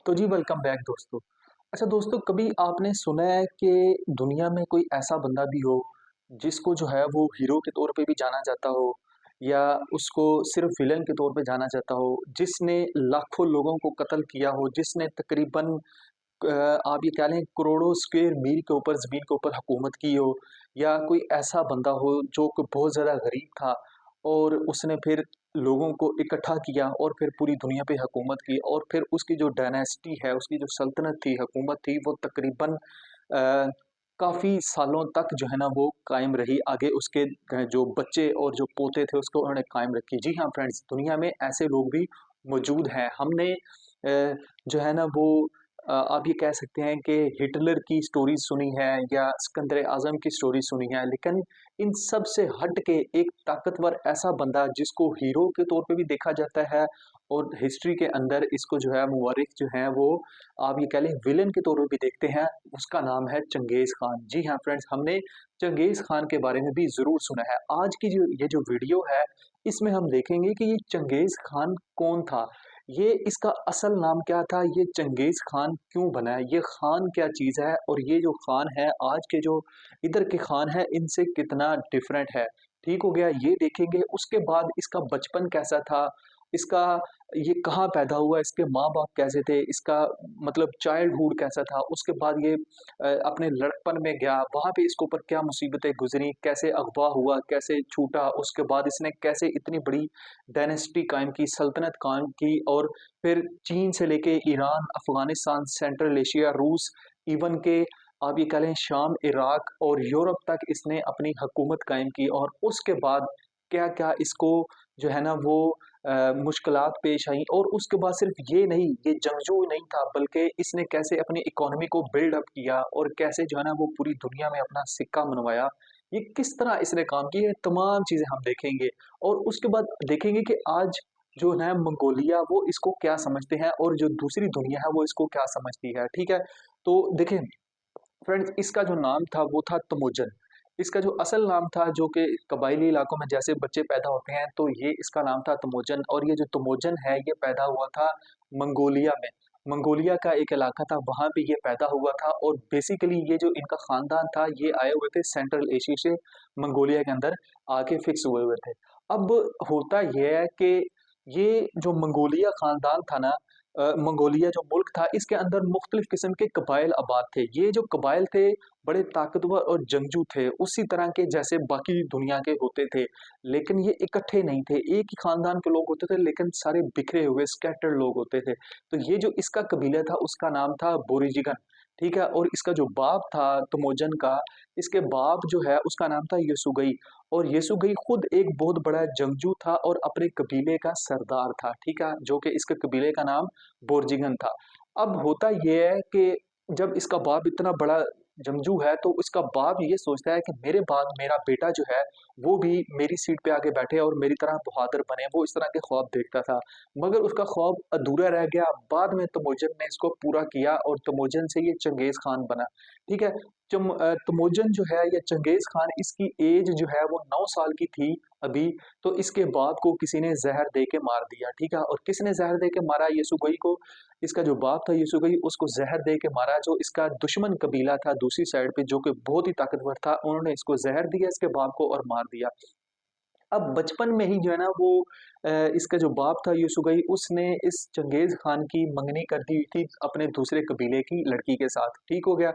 तो जी welcome back दोस्तों। अच्छा दोस्तों, कभी आपने सुना है कि दुनिया में कोई ऐसा बंदा भी हो जिसको जो है वो हीरो के तौर पे भी जाना जाता हो या उसको सिर्फ विलन के तौर पे जाना जाता हो, जिसने लाखों लोगं को कत्ल किया हो, जिसने तकरीबन आप ये कह लें करोड़ों स्क्वायर मील के ऊपर ज़मीन के ऊपर हुकूमत की हो, या कोई ऐसा बंदा हो जो कि बहुत ज़्यादा गरीब था और उसने फिर लोगों को इकट्ठा किया और फिर पूरी दुनिया पे हुकूमत की और फिर उसकी जो डायनेस्टी है, उसकी जो सल्तनत थी, हुकूमत थी, वो तकरीबन काफ़ी सालों तक जो है ना वो कायम रही। आगे उसके जो बच्चे और जो पोते थे उसको उन्होंने कायम रखी। जी हाँ फ्रेंड्स, दुनिया में ऐसे लोग भी मौजूद हैं। हमने जो है ना वो आप ये कह सकते हैं कि हिटलर की स्टोरी सुनी है या सिकंदर आज़म की स्टोरी सुनी है, लेकिन इन सब से हट के एक ताकतवर ऐसा बंदा जिसको हीरो के तौर पे भी देखा जाता है और हिस्ट्री के अंदर इसको जो है मुवर्रिख जो है वो आप ये कह लें विलेन के तौर पे भी देखते हैं, उसका नाम है चंगेज़ खान। जी हाँ फ्रेंड्स, हमने चंगेज़ खान के बारे में भी ज़रूर सुना है। आज की जो ये जो वीडियो है, इसमें हम देखेंगे कि ये चंगेज़ खान कौन था? ये इसका असल नाम क्या था? ये चंगेज़ खान क्यों बना है? ये खान क्या चीज़ है? और ये जो खान है, आज के जो इधर के खान हैं, इनसे कितना डिफरेंट है? ठीक हो गया, ये देखेंगे। उसके बाद इसका बचपन कैसा था? इसका ये कहाँ पैदा हुआ? इसके माँ-बाप कैसे थे? इसका मतलब चाइल्डहुड कैसा था? उसके बाद ये अपने लड़कपन में गया, वहाँ पे इसके ऊपर क्या मुसीबतें गुज़री? कैसे अगवा हुआ? कैसे छूटा? उसके बाद इसने कैसे इतनी बड़ी डायनेस्टी कायम की, सल्तनत कायम की और फिर चीन से लेके ईरान, अफ़गानिस्तान, सेंट्रल एशिया, रूस, इवन के आप ये कह लें शाम, इराक और यूरोप तक इसने अपनी हुकूमत कायम की और उसके बाद क्या-क्या इसको जो है ना वो मुश्किलात पेश आईं और उसके बाद सिर्फ़ ये नहीं, ये जंगजू नहीं था बल्कि इसने कैसे अपनी इकोनॉमी को बिल्ड अप किया और कैसे जो है ना वो पूरी दुनिया में अपना सिक्का मनवाया। ये किस तरह इसने काम किया, ये तमाम चीज़ें हम देखेंगे और उसके बाद देखेंगे कि आज जो है मंगोलिया वो इसको क्या समझते हैं और जो दूसरी दुनिया है वो इसको क्या समझती है, ठीक है? तो देखें फ्रेंड्स, इसका जो नाम था वो था तमोजन। इसका जो असल नाम था, जो कि कबायली इलाकों में जैसे बच्चे पैदा होते हैं तो ये इसका नाम था तमोजन और ये जो तमोजन है ये पैदा हुआ था मंगोलिया में। मंगोलिया का एक इलाका था, वहाँ पे ये पैदा हुआ था और बेसिकली ये जो इनका ख़ानदान था ये आए हुए थे सेंट्रल एशिया से मंगोलिया के अंदर आके फिक्स हुए हुए थे। अब होता ये है कि ये जो मंगोलिया ख़ानदान था ना, मंगोलिया जो मुल्क था इसके अंदर मुख्तलिफ किस्म के कबाइल आबाद थे। ये जो कबाइल थे बड़े ताकतवर और जंगजू थे, उसी तरह के जैसे बाकी दुनिया के होते थे। लेकिन ये इकट्ठे नहीं थे, एक ही ख़ानदान के लोग होते थे लेकिन सारे बिखरे हुए स्कैटर्ड लोग होते थे। तो ये जो इसका कबीला था उसका नाम था बोरोजिगन, ठीक है? और इसका जो बाप था तमोजन का, इसके बाप जो है उसका नाम था यसुगई और यसुगई खुद एक बहुत बड़ा जंगजू था और अपने कबीले का सरदार था, ठीक है? जो कि इसके कबीले का नाम बोर्जिगन था। अब होता ये है कि जब इसका बाप इतना बड़ा जंगजू है, तो इसका बाप ये सोचता है कि मेरे बाद मेरा बेटा जो है, वो भी मेरी सीट पे आके बैठे और मेरी तरह बहादुर बने। वो इस तरह के ख्वाब देखता था, मगर उसका ख्वाब अधूरा रह गया। बाद में तमोजन ने इसको पूरा किया और तमोजन से ये चंगेज़ खान बना, ठीक है? तमोजन जो है या चंगेज़ खान, इसकी एज जो है वो 9 साल की थी अभी, तो इसके बाप को किसी ने ज़हर दे के मार दिया, ठीक है? और किसने ज़हर दे के मारा यसुगई को? इसका जो बाप था यसुगई, उसको ज़हर दे के मारा। जो इसका दुश्मन कबीला था दूसरी साइड पे जो कि बहुत ही ताकतवर था, उन्होंने इसको ज़हर दिया इसके बाप को और मार दिया। अब बचपन में ही जो है ना वो इसका जो बाप था यसुगई, उसने इस चंगेज़ खान की मंगनी कर दी थी अपने दूसरे कबीले की लड़की के साथ, ठीक हो गया?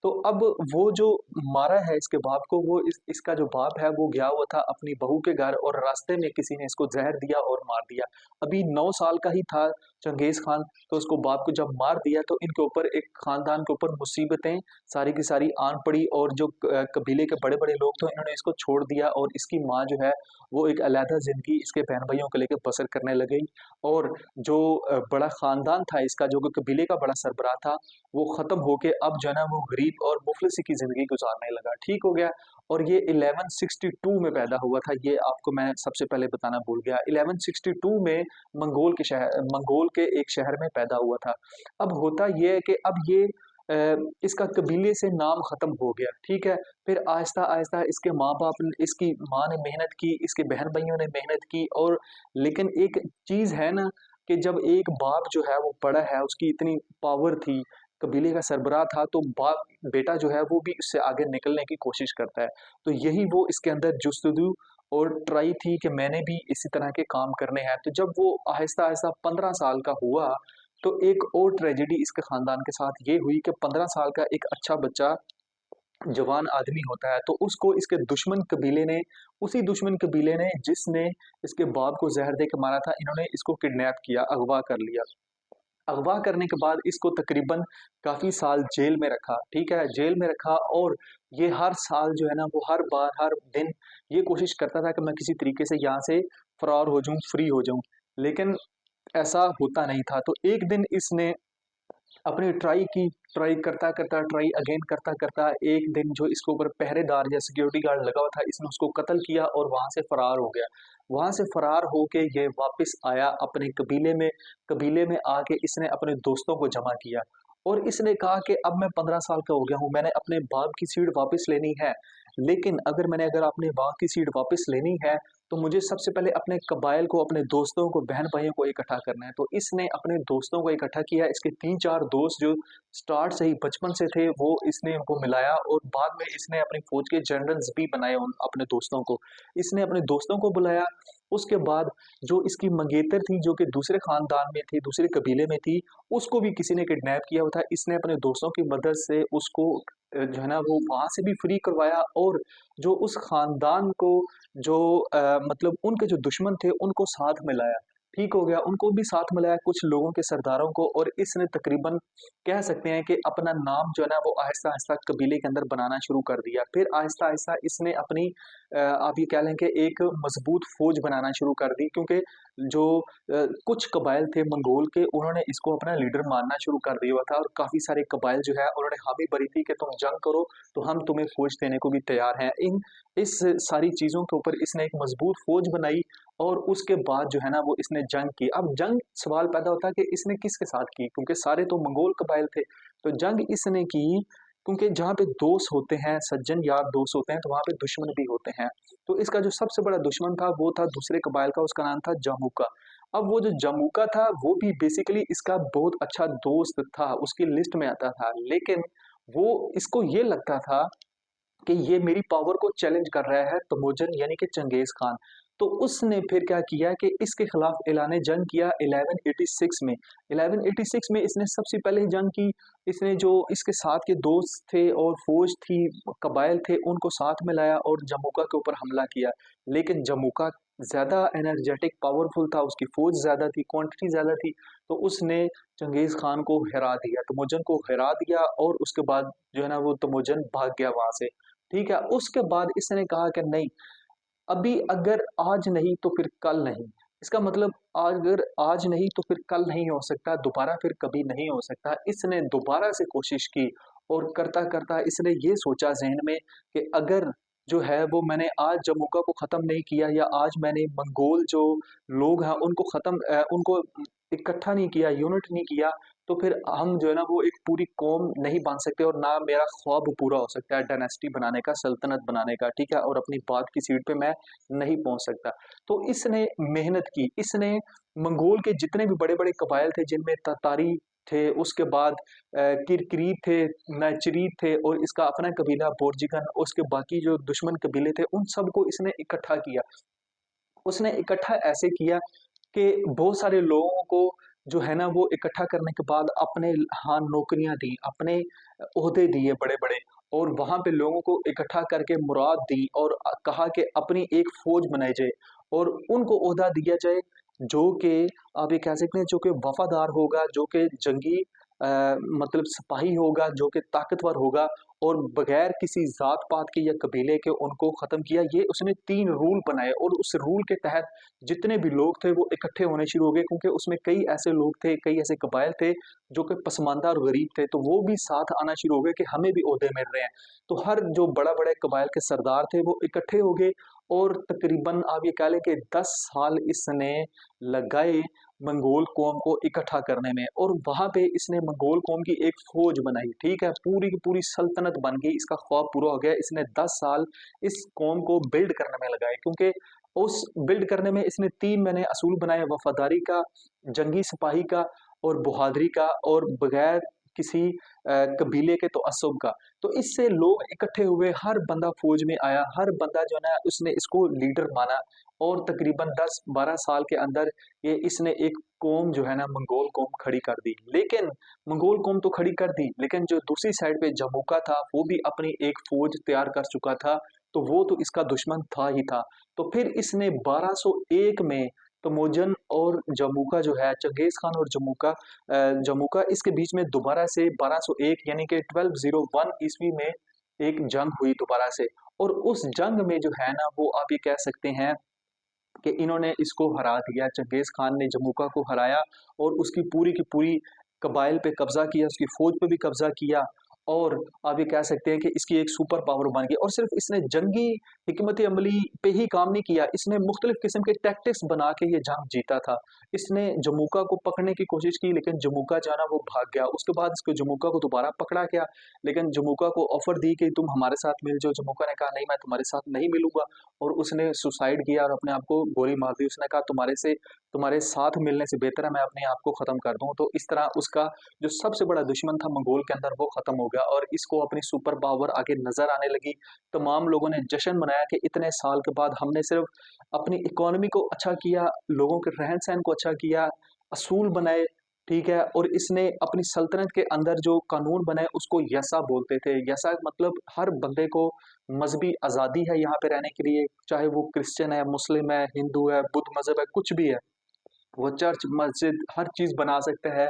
तो अब वो जो मारा है इसके बाप को, वो इसका जो बाप है वो गया हुआ था अपनी बहू के घर और रास्ते में किसी ने इसको ज़हर दिया और मार दिया। अभी 9 साल का ही था चंगेज़ खान, तो उसको बाप को जब मार दिया तो इनके ऊपर एक खानदान के ऊपर मुसीबतें सारी की सारी आन पड़ी और जो कबीले के बड़े-बड़े लोग थे, इन्होंने इसको छोड़ दिया और इसकी माँ जो है वो एक अलहदा ज़िंदगी इसके बहन-भाइयों को लेके बसर करने लग गई और जो बड़ा ख़ानदान था इसका, जो कि कबीले का बड़ा सरबराह था, वो ख़त्म होके अब जो है ना वो गरीब और मुफ़लिसी की ज़िंदगी गुज़ारने लगा, ठीक हो गया? और ये 1162 में पैदा हुआ था, ये आपको मैं सबसे पहले बताना भूल गया। 1162 में मंगोल के एक शहर में पैदा हुआ था। अब होता ये है कि अब ये इसका कबीले से नाम ख़त्म हो गया, ठीक है? फिर आहिस्ता-आहिस्ता इसके माँ-बाप ने, इसकी माँ ने मेहनत की, इसके बहन-भाइयों ने मेहनत की और लेकिन एक चीज़ है ना कि जब एक बाप जो है वो बड़ा है, उसकी इतनी पावर थी, कबीले का सरबराह था, तो बाप बेटा जो है वो भी उससे आगे निकलने की कोशिश करता है। तो यही वो इसके अंदर जुस्तजू और ट्राई थी कि मैंने भी इसी तरह के काम करने हैं। तो जब वो आहिस्ता-आहिस्ता 15 साल का हुआ, तो एक और ट्रेजेडी इसके ख़ानदान के साथ ये हुई कि 15 साल का एक अच्छा बच्चा जवान आदमी होता है, तो उसको इसके दुश्मन कबीले ने उसी दुश्मन कबीले ने जिसने इसके बाप को ज़हर दे के मारा था, इन्होंने इसको किडनैप किया, अगवा कर लिया। अगवा करने के बाद इसको तकरीबन काफ़ी साल जेल में रखा, ठीक है? जेल में रखा और ये हर साल जो है ना, वो हर बार, हर दिन ये कोशिश करता था कि मैं किसी तरीके से यहाँ से फ़रार हो जाऊँ, फ्री हो जाऊँ। लेकिन ऐसा होता नहीं था। तो एक दिन इसने अपनी ट्राई की, ट्राई करता-करता, ट्राई अगेन करता-करता एक दिन जो इसके ऊपर पहरेदार या सिक्योरिटी गार्ड लगा हुआ था, इसने उसको कत्ल किया और वहाँ से फरार हो गया। वहाँ से फरार होके ये वापस आया अपने कबीले में आके इसने अपने दोस्तों को जमा किया और इसने कहा कि अब मैं 15 साल का हो गया हूँ, मैंने अपने बाप की सीट वापस लेनी है। लेकिन अगर अपने बाप की सीट वापस लेनी है, तो मुझे सबसे पहले अपने कबाइल को, अपने दोस्तों को, बहन-भाइयों को इकट्ठा करना है। तो इसने अपने दोस्तों को इकट्ठा किया, इसके 3-4 दोस्त जो स्टार्ट से ही बचपन से थे, वो इसने उनको मिलाया और बाद में इसने अपनी फ़ौज के जनरल्स भी बनाए उन अपने दोस्तों को। इसने अपने दोस्तों को बुलाया, उसके बाद जो इसकी मंगेतर थी, जो कि दूसरे ख़ानदान में थी, दूसरे कबीले में थी, उसको भी किसी ने किडनैप किया हुआ था। इसने अपने दोस्तों की मदद से उसको जो है ना, वो वहाँ से भी फ्री करवाया और जो उस ख़ानदान को जो मतलब उनके जो दुश्मन थे, उनको साथ मिलाया। ठीक हो गया, उनको भी साथ मिलाया, कुछ लोगों के सरदारों को और इसने तकरीबन कह सकते हैं कि अपना नाम जो है ना, वो आहिस्ता-आहिस्ता कबीले के अंदर बनाना शुरू कर दिया। फिर आहिस्ता-आहिस्ता इसने अपनी आप ये कह लें कि एक मज़बूत फ़ौज बनाना शुरू कर दी क्योंकि जो कुछ कबाइल थे मंगोल के, उन्होंने इसको अपना लीडर मानना शुरू कर दिया हुआ था और काफ़ी सारे कबाइल जो है, उन्होंने हामी भरी थी कि तुम जंग करो, तो हम तुम्हें फ़ौज देने को भी तैयार हैं। इस सारी चीज़ों के ऊपर इसने एक मज़बूत फ़ौज बनाई और उसके बाद जो है ना, वो इसने जंग की। अब जंग सवाल पैदा होता है कि इसने किसके साथ की? क्योंकि सारे तो मंगोल कबाइल थे। तो जंग इसने की क्योंकि जहाँ पे दोस्त होते हैं, सज्जन यार दोस्त होते हैं, तो वहाँ पे दुश्मन भी होते हैं। तो इसका जो सबसे बड़ा दुश्मन था, वो था दूसरे कबाइल का, उसका नाम था जमूका। अब वो जो जमूका था, वो भी बेसिकली इसका बहुत अच्छा दोस्त था, उसकी लिस्ट में आता था। लेकिन वो इसको ये लगता था कि ये मेरी पावर को चैलेंज कर रहा है तमोजन यानी कि चंगेज़ खान। तो उसने फिर क्या किया कि इसके खिलाफ ऐलान जंग किया 1186 में। 1186 में इसने सबसे पहले जंग की। इसने जो इसके साथ के दोस्त थे और फ़ौज थी, कबाइल थे, उनको साथ में लाया और जमूका के ऊपर हमला किया। लेकिन जमूका ज़्यादा एनर्जेटिक पावरफुल था, उसकी फ़ौज ज़्यादा थी, क्वांटिटी ज़्यादा थी, तो उसने चंगेज़ खान को हरा दिया, तमोजन को हरा दिया और उसके बाद जो है ना वो तमोजन भाग गया वहाँ से। ठीक है, उसके बाद इसने कहा कि नहीं, अभी अगर आज नहीं तो फिर कल नहीं। इसका मतलब अगर आज नहीं तो फिर कल नहीं हो सकता, दोबारा फिर कभी नहीं हो सकता। इसने दोबारा से कोशिश की और करता-करता इसने ये सोचा ज़हन में कि अगर जो है वो मैंने आज जमोका को ख़त्म नहीं किया या आज मैंने मंगोल जो लोग हैं उनको इकट्ठा नहीं किया, यूनिट नहीं किया, तो फिर हम जो है ना वो एक पूरी कौम नहीं बन सकते और ना मेरा ख्वाब पूरा हो सकता है डायनेस्टी बनाने का, सल्तनत बनाने का, ठीक है? और अपनी बाप की सीट पे मैं नहीं पहुँच सकता। तो इसने मेहनत की, इसने मंगोल के जितने भी बड़े-बड़े कबाइल थे जिनमें ततारी थे, उसके बाद किरकिरी थे, नाचरी थे और इसका अपना कबीला बोर्जिगन, उसके बाकी जो दुश्मन कबीले थे, उन सबको इसने इकट्ठा किया। उसने इकट्ठा ऐसे किया कि बहुत सारे लोगों को जो है ना वो इकट्ठा करने के बाद अपने हाँ, नौकरियाँ दी, अपने ओहदे दिए बड़े-बड़े और वहाँ पे लोगों को इकट्ठा करके मुराद दी और कहा कि अपनी एक फ़ौज बनाई जाए और उनको ओहदा दिया जाए जो कि आप ये कह सकते हैं जो कि वफ़ादार होगा, जो कि जंगी मतलब सिपाही होगा, जो कि ताकतवर होगा और बगैर किसी ज़ात-पात के या कबीले के उनको ख़त्म किया। ये उसने 3 रूल बनाए और उस रूल के तहत जितने भी लोग थे वो इकट्ठे होने शुरू हो गए क्योंकि उसमें कई ऐसे लोग थे, कई ऐसे कबाइल थे जो कि पसमानदा और गरीब थे, तो वो भी साथ आना शुरू हो गए कि हमें भी ओहदे मिल रहे हैं। तो हर जो बड़ा-बड़े कबाइल के सरदार थे वो इकट्ठे हो गए और तकरीबन आप ये कह लें कि 10 साल इसने लगाए मंगोल कौम को इकट्ठा करने में और वहाँ पे इसने मंगोल कौम की एक फ़ौज बनाई, ठीक है? पूरी की पूरी सल्तनत बन गई, इसका ख्वाब पूरा हो गया। इसने 10 साल इस कौम को बिल्ड करने में लगाए क्योंकि उस बिल्ड करने में इसने 3 मैंने असूल बनाए, वफ़ादारी का, जंगी सिपाही का और बहादुरी का, और बगैर किसी कबीले के तअस्सुब का। तो इससे लोग इकट्ठे हुए, हर बंदा फ़ौज में आया, हर बंदा जो है ना उसने इसको लीडर माना, और तकरीबन 10-12 साल के अंदर ये इसने एक कौम जो है ना मंगोल कौम खड़ी कर दी। लेकिन मंगोल कौम तो खड़ी कर दी, लेकिन जो दूसरी साइड पे जमूका था वो भी अपनी एक फ़ौज तैयार कर चुका था, तो वो तो इसका दुश्मन था ही था। तो फिर इसने 1201 में तमोजन और जमूका जो है, चंगेज़ खान और जमूका इसके बीच में दोबारा से 1201 यानी कि 1201 ईस्वी में एक जंग हुई दोबारा से। और उस जंग में जो है ना वो आप ये कह सकते हैं कि इन्होंने इसको हरा दिया। चंगेज़ खान ने जमूका को हराया और उसकी पूरी की पूरी कबाइल पे कब्ज़ा किया, उसकी फ़ौज पे भी कब्ज़ा किया, और आप ये कह सकते हैं कि इसकी एक सुपर पावर बन गई। और सिर्फ़ इसने जंगी हिकमत अमली पे ही काम नहीं किया, इसने मुख्तलिफ़ किस्म के टैक्टिक्स बना के ये जंग जीता था। इसने जमूका को पकड़ने की कोशिश की, लेकिन जमूका जो है ना वो भाग गया। उसके बाद इसको जमूका को दोबारा पकड़ा गया, लेकिन जमूका को ऑफ़र दी कि तुम हमारे साथ मिल जाओ। जमूका ने कहा नहीं, मैं तुम्हारे साथ नहीं मिलूँगा, और उसने सुसाइड किया और अपने आप को गोली मार दी। उसने कहा तुम्हारे साथ मिलने से बेहतर है मैं अपने आप को ख़त्म कर दूँ। तो इस तरह उसका जो सबसे बड़ा दुश्मन था मंगोल के अंदर वो ख़त्म हो गया, और इसको अपनी सुपर पावर आगे नज़र आने लगी। तमाम लोगों ने जश्न मनाया कि इतने साल के बाद हमने सिर्फ़ अपनी इकॉनमी को अच्छा किया, लोगों के रहन-सहन को अच्छा किया, असूल बनाए, ठीक है? और इसने अपनी सल्तनत के अंदर जो कानून बनाए उसको यसा बोलते थे। यसा मतलब हर बंदे को मज़हबी आज़ादी है यहाँ पे रहने के लिए, चाहे वो क्रिश्चियन है, मुस्लिम है, हिंदू है, बुद्ध मज़हब है, कुछ भी है। वो चर्च, मस्जिद हर चीज़ बना सकता है।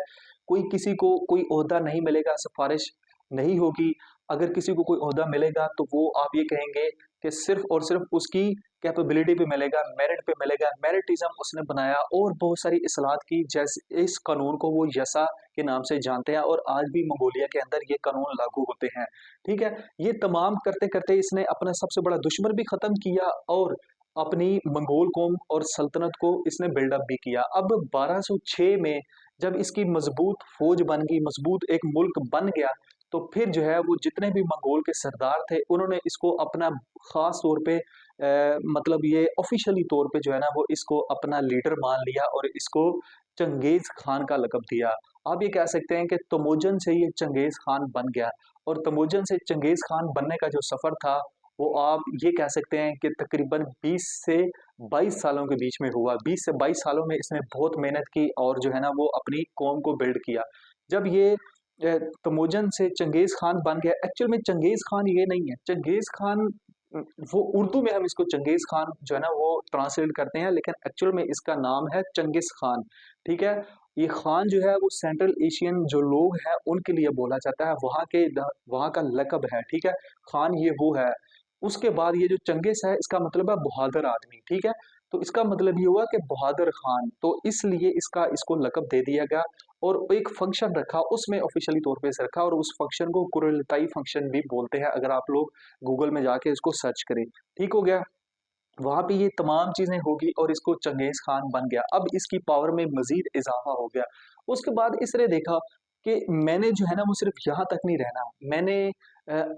कोई किसी को कोई ओहदा नहीं मिलेगा, सिफ़ारिश नहीं होगी। अगर किसी को कोई ओहदा मिलेगा तो वो आप ये कहेंगे कि सिर्फ़ और सिर्फ़ उसकी कैपेबिलिटी पे मिलेगा, मेरिट पे मिलेगा। मेरिटिज़्म उसने बनाया और बहुत सारी इस्लाहत की, जैसे इस कानून को वो यसा के नाम से जानते हैं, और आज भी मंगोलिया के अंदर ये कानून लागू होते हैं। ठीक है? ये तमाम करते-करते इसने अपना सबसे बड़ा दुश्मन भी ख़त्म किया, और अपनी मंगोल कौम और सल्तनत को इसने बिल्डअप भी किया। अब 1206 में जब इसकी मजबूत फौज बन गई, मजबूत एक मुल्क बन गया, तो फिर जो है वो जितने भी मंगोल के सरदार थे उन्होंने इसको अपना खास तौर पे मतलब ये ऑफिशियली तौर पे जो है ना वो इसको अपना लीडर मान लिया, और इसको चंगेज खान का लकब दिया। आप ये कह सकते हैं कि तमोजन से ये चंगेज खान बन गया, और तमोजन से चंगेज खान बनने का जो सफर था वो आप ये कह सकते हैं कि तकरीबन 20 से 22 सालों के बीच में हुआ। 20 से 22 सालों में इसने बहुत मेहनत की, और जो है ना वो अपनी कौम को बिल्ड किया। जब ये तमोजन से चंगेज़ खान बन गया, एक्चुअल में चंगेज़ खान ये नहीं है। चंगेज़ खान वो उर्दू में हम इसको चंगेज़ खान जो है ना वो ट्रांसलेट करते हैं, लेकिन एक्चुअल में इसका नाम है चंगिस खान, ठीक है? ये खान जो है वो सेंट्रल एशियन जो लोग हैं उनके लिए बोला जाता है, वहाँ का लक़ब है, ठीक है? खान ये वो है। उसके बाद ये जो चंगिस है इसका मतलब है बहादुर आदमी, ठीक है? तो इसका मतलब ये हुआ कि बहादुर खान, तो इसलिए इसको लक़ब दे दिया गया, और एक फंक्शन रखा उसमें ऑफिशियली तौर पे इसे रखा, और उस फंक्शन को कुरलताई फंक्शन भी बोलते हैं, अगर आप लोग गूगल में जाके इसको सर्च करें। ठीक हो गया? वहाँ पे ये तमाम चीज़ें होगी और इसको चंगेज़ खान बन गया। अब इसकी पावर में मज़ीद इज़ाफ़ा हो गया। उसके बाद इसने देखा कि मैंने जो है ना वो सिर्फ़ यहाँ तक नहीं रहना। मैंने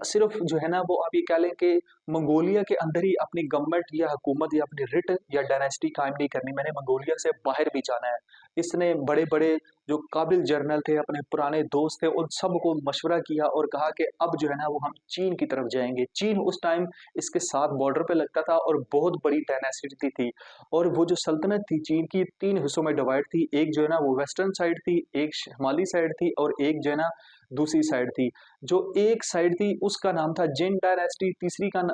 सिर्फ़ जो है ना वो आप ये कह लें कि मंगोलिया के अंदर ही अपनी गवर्नमेंट या हुकूमत या अपनी रिट या डायनेस्टी कायम नहीं करनी, मैंने मंगोलिया से बाहर भी जाना है। इसने बड़े-बड़े जो काबिल जर्नल थे, अपने पुराने दोस्त थे, उन सबको मशवरा किया और कहा कि अब जो है ना वो हम चीन की तरफ जाएँगे। चीन उस टाइम इसके साथ बॉर्डर पे लगता था और बहुत बड़ी डायनेस्टी थी, और वो जो सल्तनत थी चीन की 3 हिस्सों में डिवाइड थी। एक जो है ना वो वेस्टर्न साइड थी, एक शिमाली साइड थी, और एक जो है ना दूसरी साइड थी। जो एक साइड थी उसका नाम था जिन डायनेस्टी,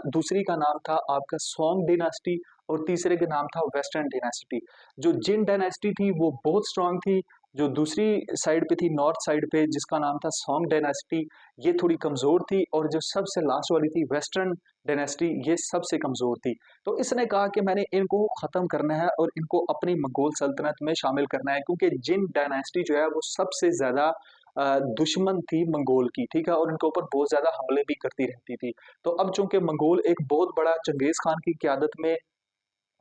दूसरी का नाम था आपका सोंग डायनेस्टी, और तीसरे का नाम था वेस्टर्न डायनेस्टी। जो जिन डायनेस्टी थी वो बहुत स्ट्रांग थी, जो दूसरी साइड पे थी नॉर्थ साइड पे जिसका नाम था सोंग डायनेस्टी, ये थोड़ी कमज़ोर थी, और जो सबसे लास्ट वाली थी वेस्टर्न डायनेस्टी, ये सबसे कमज़ोर थी। तो इसने कहा कि मैंने इनको ख़त्म करना है और इनको अपनी मंगोल सल्तनत में शामिल करना है, क्योंकि जिन डायनेस्टी जो है वो सबसे ज़्यादा दुश्मन थी मंगोल की, ठीक है? और उनके ऊपर बहुत ज़्यादा हमले भी करती रहती थी। तो अब चूँकि मंगोल एक बहुत बड़ा चंगेज़ खान की क़यादत में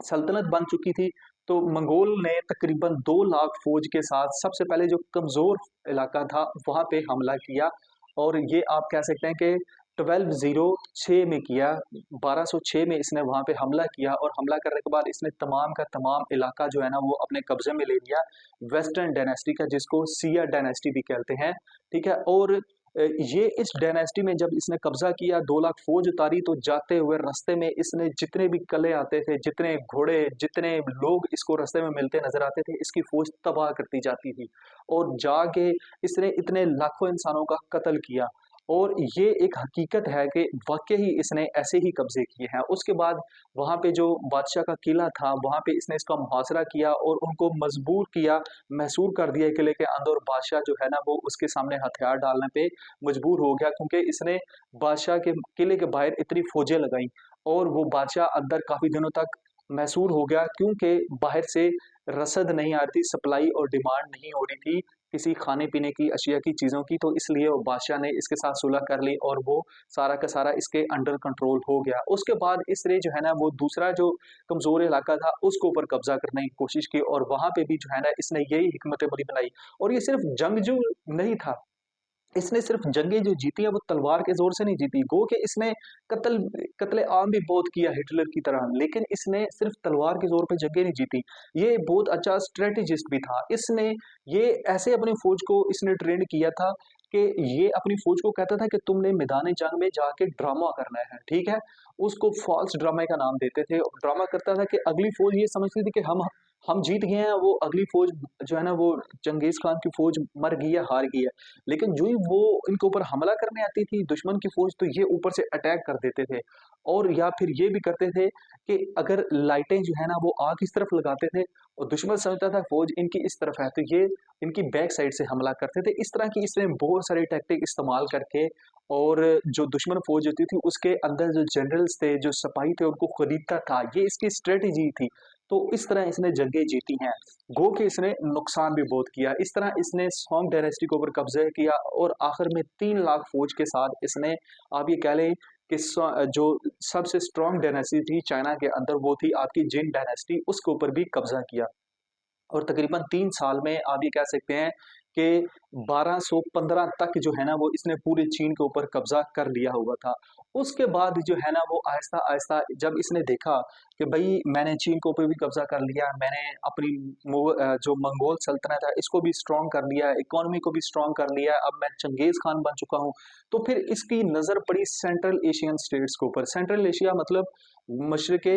सल्तनत बन चुकी थी, तो मंगोल ने तकरीबन 2 लाख फ़ौज के साथ सबसे पहले जो कमज़ोर इलाका था, वहाँ पे हमला किया, और ये आप कह सकते हैं कि 1206 में किया। 1206 में इसने वहाँ पे हमला किया और हमला करने के बाद इसने तमाम का तमाम इलाका जो है ना वो अपने कब्जे में ले लिया, वेस्टर्न डायनेस्टी का, जिसको सिया डायनेस्टी भी कहते हैं, ठीक है। और ये इस डायनेस्टी में जब इसने कब्जा किया, 2 लाख फौज उतारी, तो जाते हुए रास्ते में इसने जितने भी कले आते थे, जितने घोड़े, जितने लोग इसको रास्ते में मिलते नजर आते थे, इसकी फौज तबाह करती जाती थी। और जाके इसने इतने लाखों इंसानों का कत्ल किया। और ये एक हकीकत है कि वाकई ही इसने ऐसे ही कब्जे किए हैं। उसके बाद वहाँ पे जो बादशाह का किला था, वहाँ पे इसने इसका मुहासरा किया और उनको मजबूर किया, महसूर कर दिया किले के अंदर, और बादशाह जो है ना वो उसके सामने हथियार डालने पे मजबूर हो गया, क्योंकि इसने बादशाह के किले के बाहर इतनी फौजें लगाई और वो बादशाह अंदर काफी दिनों तक महसूर हो गया, क्योंकि बाहर से रसद नहीं आ रही थी, सप्लाई और डिमांड नहीं हो रही थी किसी खाने-पीने की अशिया की चीज़ों की, तो इसलिए वो बादशाह ने इसके साथ सुलह कर ली और वो सारा का सारा इसके अंडर कंट्रोल हो गया। उसके बाद इसने जो है ना वो दूसरा जो कमज़ोर इलाका था उसके ऊपर कब्ज़ा करने की कोशिश की, और वहाँ पे भी जो है ना इसने यही हिकमत अमली बनाई। और ये सिर्फ़ जंगजू नहीं था, इसने सिर्फ जंगें जो जीती हैं वो तलवार के ज़ोर से नहीं जीती, गो कि इसने कत्ल कत्ले आम भी बहुत किया हिटलर की तरह, लेकिन इसने सिर्फ तलवार के ज़ोर पे जंगें नहीं जीती। ये बहुत अच्छा स्ट्रैटेजिस्ट भी था। इसने ये ऐसे अपनी फ़ौज को इसने ट्रेन किया था कि ये अपनी फ़ौज को कहता था कि तुमने मैदान जंग में जाके ड्रामा करना है, ठीक है? उसको फ़ॉल्स ड्रामा का नाम देते थे, और ड्रामा करता था कि अगली फ़ौज ये समझती थी कि हम जीत गए हैं, वो अगली फ़ौज जो है ना वो चंगेज़ खान की फ़ौज मर गई है, हार गई है। लेकिन जो ही वो इनके ऊपर हमला करने आती थी दुश्मन की फौज, तो ये ऊपर से अटैक कर देते थे। और या फिर ये भी करते थे कि अगर लाइटें जो है ना वो आग इस तरफ लगाते थे और दुश्मन समझता था फौज इनकी इस तरफ है, तो ये इनकी बैक साइड से हमला करते थे। इस तरह की इसने बहुत सारी टैक्टिक इस्तेमाल करके, और जो दुश्मन फौज होती थी उसके अंदर जो जनरल्स थे, जो सिपाही थे, उनको खरीदता था, ये इसकी स्ट्रेटेजी थी। तो इस तरह इसने जंगें जीती हैं। गो कि इसने नुकसान भी बहुत किया। इस तरह इसने सोंग डायनेस्टी के ऊपर कब्जा किया और आखिर में 3 लाख फौज के साथ इसने, आप ये कह लें कि जो सबसे स्ट्रॉन्ग डायनेस्टी थी चाइना के अंदर, वो थी आपकी जिन डायनेस्टी, उसके ऊपर भी कब्जा किया। और तकरीबन 3 साल में आप ये कह सकते हैं कि 1215 तक जो है ना वो इसने पूरे चीन के ऊपर कब्जा कर लिया हुआ था। उसके बाद जो है ना वो आहिस्ता-आहिस्ता जब इसने देखा कि भई मैंने चीन के ऊपर भी कब्जा कर लिया, मैंने अपनी जो मंगोल सल्तनत है इसको भी स्ट्रॉन्ग कर लिया है, इकोनॉमी को भी स्ट्रॉन्ग कर लिया है, अब मैं चंगेज़ खान बन चुका हूँ। तो फिर इसकी नज़र पड़ी सेंट्रल एशियन स्टेट्स के ऊपर। सेंट्रल एशिया मतलब मशरिक़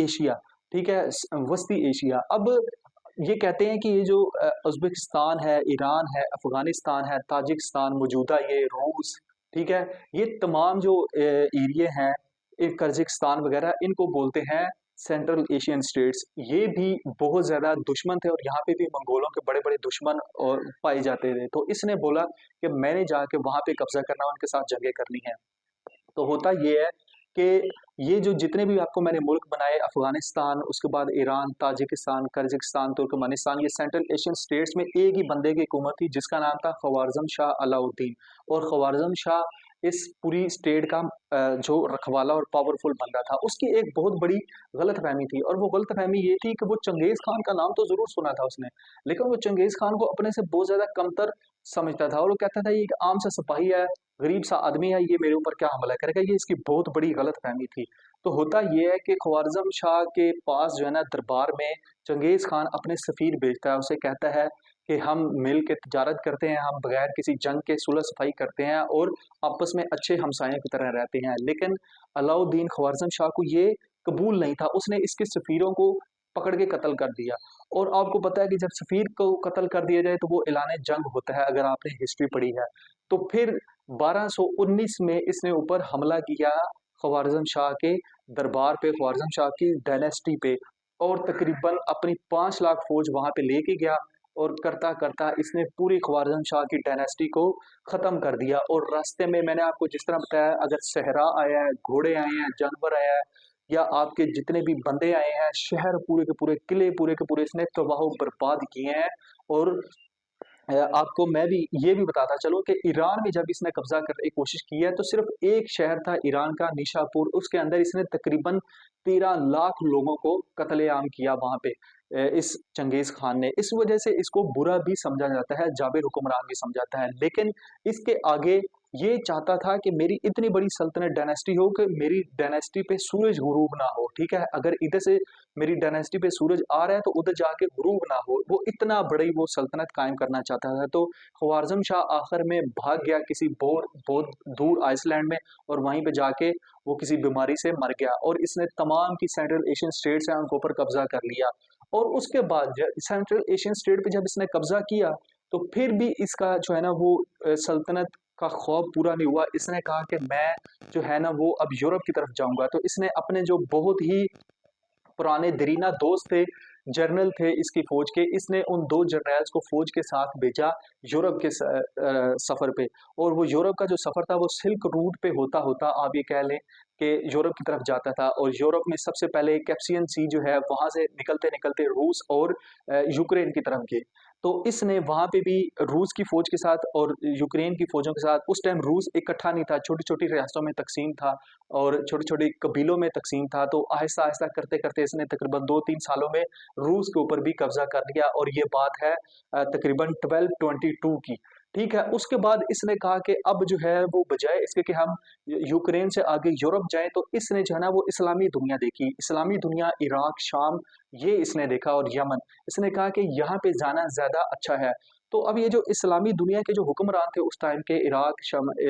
एशिया, ठीक है? वस्ती एशिया। अब ये कहते हैं कि ये जो उज़्बेकिस्तान है, ईरान है, अफ़गानिस्तान है, ताजिकिस्तान, मौजूदा ये रूस, ठीक है? ये तमाम जो एरिये हैं, कर्ज़िस्तान वग़ैरह, इनको बोलते हैं सेंट्रल एशियन स्टेट्स। ये भी बहुत ज़्यादा दुश्मन थे और यहाँ पे भी मंगोलों के बड़े-बड़े दुश्मन और पाए जाते थे। तो इसने बोला कि मैंने जाके वहाँ पे कब्ज़ा करना है, उनके साथ जंगें करनी है। तो होता ये है कि ये जो जितने भी आपको मैंने मुल्क बनाए, अफ़गानिस्तान, उसके बाद ईरान, ताजिकिस्तान, कर्ज़िस्तान, तुर्कमेनिस्तान, ये सेंट्रल एशियन स्टेट्स में एक ही बंदे की हुकूमत थी जिसका नाम था ख़वारज़म शाह अलाउद्दीन। और ख़वारज़म शाह इस पूरी स्टेट का जो रखवाला और पावरफुल बंदा था। उसकी एक बहुत बड़ी गलतफ़हमी थी, और वो गलतफ़हमी ये थी कि वो चंगेज़ खान का नाम तो ज़रूर सुना था उसने, लेकिन वो चंगेज़ खान को अपने से बहुत ज़्यादा कमतर समझता था, और वो कहता था ये एक आम सा सिपाही है, गरीब सा आदमी है, ये मेरे ऊपर क्या हमला करेगा, ये इसकी बहुत बड़ी गलतफ़हमी थी। तो होता ये है कि ख्वारिज़म शाह के पास जो है ना दरबार में चंगेज़ खान अपने सफ़ीर भेजता है, उसे कहता है कि हम मिल के तिजारत करते हैं, हम बगैर किसी जंग के सुलह-सफ़ाई करते हैं और आपस में अच्छे हमसायों की तरह रहते हैं। लेकिन अलाउद्दीन ख्वारिज़म शाह को ये कबूल नहीं था, उसने इसके सफ़ीरों को पकड़ के कत्ल कर दिया। और आपको पता है कि जब सफ़ीर को कत्ल कर दिया जाए तो वो ऐलान जंग होता है, अगर आपने हिस्ट्री पढ़ी है। तो फिर 1219 में इसने ऊपर हमला किया ख्वारिज़म शाह के दरबार पे, ख्वारिज़म शाह की डायनेस्टी पे, और तकरीबन अपनी 5 लाख फौज वहाँ पे लेके गया, और करता-करता इसने पूरी ख्वारिज़म शाह की डायनेस्टी को ख़त्म कर दिया। और रास्ते में मैंने आपको जिस तरह बताया, अगर सहरा आया है, घोड़े आए हैं, जानवर आया है, या आपके जितने भी बंदे आए हैं, शहर पूरे के पूरे, किले पूरे के पूरे इसने तबाह बर्बाद किए हैं। और आपको मैं भी ये भी बताता चलूँ कि ईरान में जब इसने कब्ज़ा करने की कोशिश की है, तो सिर्फ़ एक शहर था ईरान का, निशापुर, उसके अंदर इसने तकरीबन 13 लाख लोगों को कत्लेआम किया वहाँ पे, इस चंगेज़ खान ने। इस वजह से इसको बुरा भी समझा जाता है, जाबिर हुक्मरान भी समझा जाता है। लेकिन इसके आगे ये चाहता था कि मेरी इतनी बड़ी सल्तनत डायनेस्टी हो कि मेरी डायनेस्टी पे सूरज गुरूब ना हो, ठीक है? अगर इधर से मेरी डायनेस्टी पे सूरज आ रहा है तो उधर जाके गुरूब ना हो। वो इतना बड़ी वो सल्तनत कायम करना चाहता था। तो ख्वारिज़म शाह आखिर में भाग गया किसी बहुत दूर आइसलैंड में, और वहीं पे जाके वो किसी बीमारी से मर गया, और इसने तमाम की सेंट्रल एशियन स्टेट्स हैं उनके ऊपर कब्जा कर लिया। और उसके बाद सेंट्रल एशियन स्टेट पे जब इसने कब्जा किया, तो फिर भी इसका जो है ना वो सल्तनत का ख्वाब पूरा नहीं हुआ। इसने कहा कि मैं जो है ना वो अब यूरोप की तरफ जाऊंगा। तो इसने अपने जो बहुत ही पुराने दरीना दोस्त थे, जनरल थे इसकी फौज के, इसने उन दो जर्नल्स को फौज के साथ भेजा यूरोप के सफर पे। और वो यूरोप का जो सफर था वो सिल्क रूट पे होता होता आप ये कह लें कि यूरोप की तरफ जाता था। और यूरोप में सबसे पहले कैप्सियन सी जो है वहां से निकलते निकलते रूस और यूक्रेन की तरफ गए। तो इसने वहां पे भी रूस की फौज के साथ और यूक्रेन की फौजों के साथ, उस टाइम रूस इकट्ठा नहीं था, छोटी छोटी रियासतों में तकसीम था और छोटे छोटे कबीलों में तकसीम था। तो आहिस्ता आहिस्ता करते करते इसने तकरीबन 2-3 सालों में रूस के ऊपर भी कब्जा कर लिया। और ये बात है तकरीबन 1222 की, ठीक है? उसके बाद इसने कहा कि अब जो है वो बजाय इसके कि हम यूक्रेन से आगे यूरोप जाएं, तो इसने जो है ना वो इस्लामी दुनिया देखी, इस्लामी दुनिया, इराक, शाम, ये इसने देखा, और यमन। इसने कहा कि यहाँ पे जाना ज्यादा अच्छा है। तो अब ये जो इस्लामी दुनिया के जो हुक्मरान थे उस टाइम के, इराक,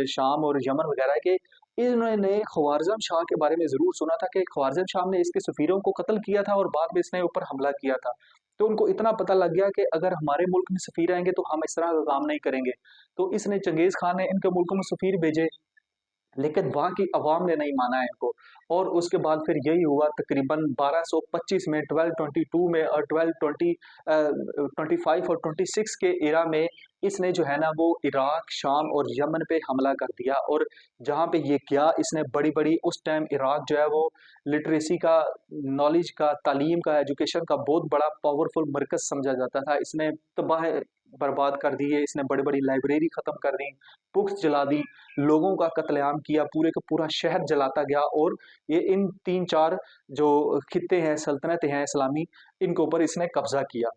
शाम और यमन वगैरह के, इन्होंने ख्वारिज़म शाह के बारे में ज़रूर सुना था कि ख्वारिज़म शाह ने इसके सफ़ीरों को कत्ल किया था और बाद में इसने ऊपर हमला किया था। तो उनको इतना पता लग गया कि अगर हमारे मुल्क में सफ़ीर आएँगे तो हम इस तरह का काम नहीं करेंगे। तो इसने चंगेज़ खान ने इनके मुल्कों में सफ़ीर भेजे, लेकिन वहाँ की अवाम ने नहीं माना है इनको। और उसके बाद फिर यही हुआ तकरीबन 1225 में, 1222 में और 25 और 26 के एरा में इसने जो है ना वो इराक, शाम और यमन पे हमला कर दिया। और जहाँ पे ये गया, इसने बड़ी-बड़ी, उस टाइम इराक जो है वो लिटरेसी का, नॉलेज का, तालीम का, एजुकेशन का बहुत बड़ा पावरफुल मरकज़ समझा जाता था। इसने तबाह बर्बाद कर दिए, इसने बड़ी-बड़ी लाइब्रेरी ख़त्म कर दी, बुक्स जला दी, लोगों का कत्लेआम किया, पूरे का पूरा शहर जलाता गया। और ये इन 3-4 जो खित्ते हैं, सल्तनतें हैं इस्लामी, इनके ऊपर इसने कब्ज़ा किया।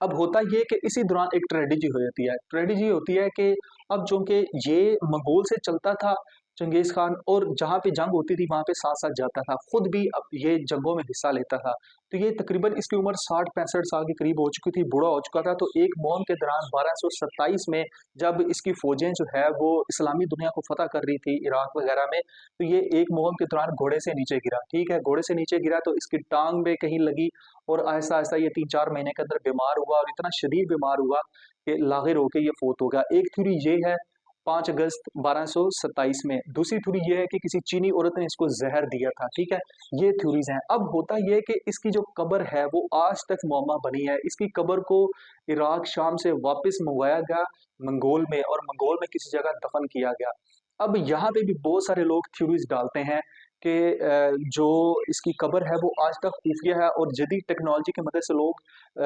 अब होता ये है कि इसी दौरान एक ट्रेजेडी हो जाती है। ट्रेजेडी होती है कि अब चूँकि ये मंगोल से चलता था चंगेज़ खान, और जहाँ पे जंग होती थी वहाँ पे साथ-साथ जाता था। खुद भी अब ये जंगों में हिस्सा लेता था। तो ये तकरीबन इसकी उम्र 60-65 साल के करीब हो चुकी थी, बूढ़ा हो चुका था। तो एक मुहिम के दौरान 1227 में जब इसकी फ़ौजें जो है वो इस्लामी दुनिया को फ़तह कर रही थी इराक वग़ैरह में, तो ये एक मुहिम के दौरान घोड़े से नीचे गिरा, ठीक है? घोड़े से नीचे गिरा तो इसकी टाँग में कहीं लगी, और आहिस्ता-आहिस्ता ये 3-4 महीने के अंदर बीमार हुआ, और इतना शदीद बीमार हुआ कि लाग़िर होके ये फ़ौत हो गया। एक थ्योरी ये है 5 अगस्त 1227 में। दूसरी थ्योरी ये है कि किसी चीनी औरत ने इसको ज़हर दिया था, ठीक है? ये थ्योरीज़ हैं। अब होता ये है कि इसकी जो कब्र है वो आज तक मुअम्मा बनी है। इसकी कब्र को इराक, शाम से वापस मँगवाया गया मंगोल में, और मंगोल में किसी जगह दफ़न किया गया। अब यहाँ पे भी बहुत सारे लोग थ्योरीज़ डालते हैं कि जो इसकी कब्र है वो आज तक खुफिया है, और जदीद टेक्नोलॉजी की मदद से लोग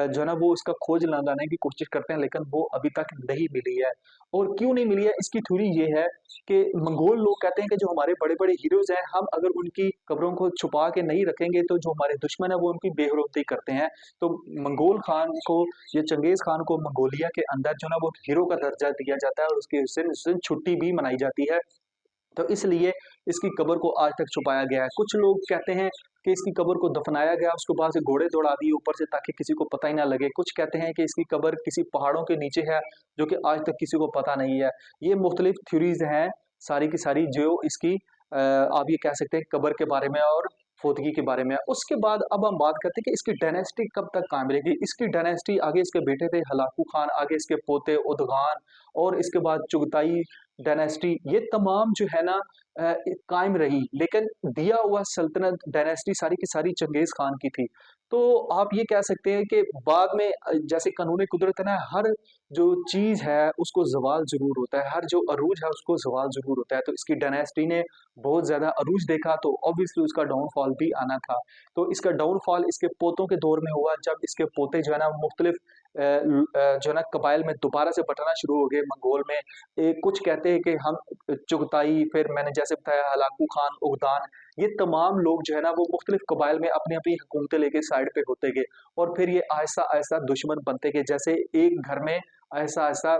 जो है ना वो इसका खोज लगाने की कोशिश करते हैं, लेकिन वो अभी तक नहीं मिली है। और क्यों नहीं मिली है, इसकी थ्योरी ये है कि मंगोल लोग कहते हैं कि जो हमारे बड़े-बड़े हीरोज़ हैं, हम अगर उनकी कब्रों को छुपा के नहीं रखेंगे तो जो हमारे दुश्मन हैं वो उनकी बेहुरमती करते हैं। तो मंगोल खान को, या चंगेज़ खान को मंगोलिया के अंदर जो है ना वो हीरो का दर्जा दिया जाता है, और उसके उस दिन छुट्टी भी मनाई जाती है। तो इसलिए इसकी कब्र को आज तक छुपाया गया है। कुछ लोग कहते हैं कि इसकी कब्र को दफनाया गया, उसके बाद से घोड़े दौड़ा दिए ऊपर से ताकि किसी को पता ही ना लगे। कुछ कहते हैं कि इसकी कब्र किसी पहाड़ों के नीचे है, जो कि आज तक किसी को पता नहीं है। ये मुख्तलिफ थ्योरीज़ हैं सारी की सारी, जो इसकी आप ये कह सकते हैं कब्र के बारे में और फ़ौतगी के बारे में है। उसके बाद अब हम बात करते हैं कि इसकी डायनेस्टी कब तक कायम रहेगी। इसकी डायनेस्टी, आगे इसके बेटे थे हलाकू खान, आगे इसके पोते उदगान, और इसके बाद चुगताई डायनेस्टी, ये तमाम जो है ना कायम रही। लेकिन दिया हुआ सल्तनत डायनेस्टी सारी की सारी चंगेज़ खान की थी। तो आप ये कह सकते हैं कि बाद में जैसे कानून कुदरत है ना, हर जो चीज़ है उसको ज़वाल ज़रूर होता है, हर जो अरूज है उसको ज़वाल ज़रूर होता है। तो इसकी डायनेस्टी ने बहुत ज़्यादा अरूज देखा, तो ऑब्वियसली उसका डाउनफॉल भी आना था। तो इसका डाउनफॉल इसके पोतों के दौर में हुआ, जब इसके पोते जो है ना मुख्तलिफ जो है ना कबाइल में दोबारा से बँटना शुरू हो गए मंगोल में। कुछ कहते हैं कि हम चुगताई, फिर मैंने जैसे बताया हलाकू खान, उगदान, ये तमाम लोग जो है ना वो मुख्तलिफ कबाइल में अपनी-अपनी हुकूमतें लेके साइड पे होते गए, और फिर ये आहिस्ता-आहिस्ता दुश्मन बनते गए। जैसे एक घर में आहिस्ता-आहिस्ता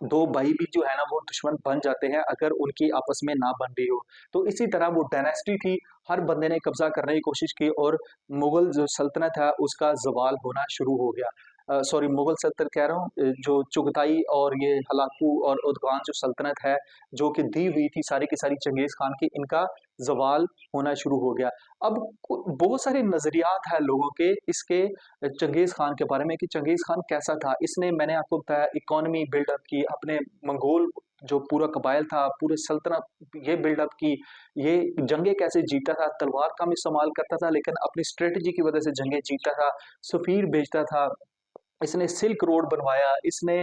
2 भाई भी जो है ना वो दुश्मन बन जाते हैं अगर उनकी आपस में ना बन रही हो। तो इसी तरह वो डायनेस्टी थी, हर बंदे ने कब्ज़ा करने की कोशिश की और मुगल जो सल्तनत है उसका ज़वाल होना शुरू हो गया। सॉरी मुगल सल्तनत कह रहा हूँ जो चुगताई और ये हलाकू और उद्गान जो सल्तनत है, जो कि दी हुई थी सारी की सारी चंगेज़ खान की, इनका ज़वाल होना शुरू हो गया। अब कु बहुत सारे नज़रियात हैं लोगों के इसके चंगेज़ खान के बारे में कि चंगेज़ खान कैसा था? इसने मैंने आपको बताया इकॉनमी बिल्डअप की, अपने मंगोल जो पूरा कबाइल था, पूरे सल्तनत ये बिल्डअप की, ये जंगें कैसे जीता था, तलवार कम इस्तेमाल करता था लेकिन अपनी स्ट्रैटेजी की वजह से जंगें जीतता था, सफ़ीर भेजता था, इसने सिल्क रोड बनवाया, इसने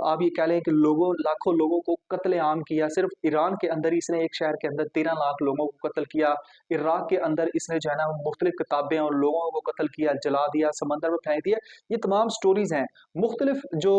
आप ये कह लें कि लोगों लाखों लोगों को कत्ले-आम किया, सिर्फ़ ईरान के अंदर ही इसने एक शहर के अंदर 13 लाख लोगों को कत्ल किया, इराक के अंदर इसने जो है ना मुख्तलिफ़ किताबें और लोगों को कत्ल किया, जला दिया, समंदर में फेंक दिया, ये तमाम स्टोरीज़ हैं। मुख्तलिफ़ जो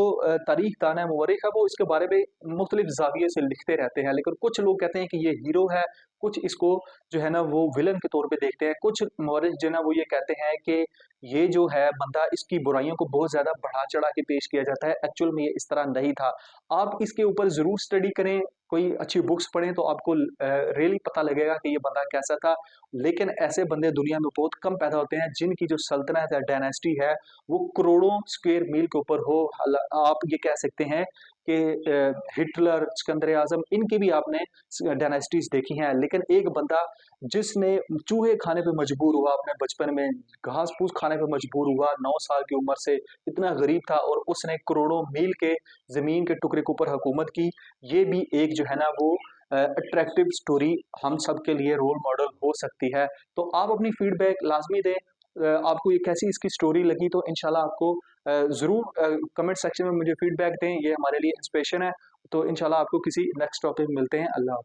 तारीख़ दान है, मुअर्रिख़ है, वो इसके बारे में मुख्तलिफ़ ज़ाविये से लिखते रहते हैं, लेकिन कुछ लोग कहते हैं कि ये हीरो है, कुछ इसको जो है ना वो विलेन के तौर पे देखते हैं, कुछ मुअर्रिख़ जो है ना वो ये कहते हैं कि ये जो है बंदा इसकी बुराइयों को बहुत ज़्यादा बढ़ा-चढ़ा के पेश किया जाता है, एक्चुअल में ये इस तरह नहीं था। आप इसके ऊपर ज़रूर स्टडी करें, कोई अच्छी बुक्स पढ़ें तो आपको रियली पता लगेगा कि ये बंदा कैसा था। लेकिन ऐसे बंदे दुनिया में बहुत कम पैदा होते हैं जिनकी जो सल्तनत है, डायनेस्टी है, वो करोड़ों स्क्वायर मील के ऊपर हो। आप ये कह सकते हैं कि हिटलर, सिकंदर आज़म इनकी भी आपने डायनेस्टीज़ देखी हैं, लेकिन एक बंदा जिसने चूहे खाने पे मजबूर हुआ अपने बचपन में, घास-फूस खाने पे मजबूर हुआ 9 साल की उम्र से, इतना गरीब था और उसने करोड़ों मील के ज़मीन के टुकड़े के ऊपर हुकूमत की। ये भी एक जो है ना वो अट्रैक्टिव स्टोरी हम सब के लिए रोल मॉडल हो सकती है। तो आप अपनी फीडबैक लाज़मी दें। आपको ये कैसी इसकी स्टोरी लगी तो इंशाल्लाह आपको ज़रूर कमेंट सेक्शन में मुझे फीडबैक दें, ये हमारे लिए इंस्पिरेशन है। तो इंशाल्लाह आपको किसी नेक्स्ट टॉपिक में मिलते हैं। अल्लाह हाफ़िज़।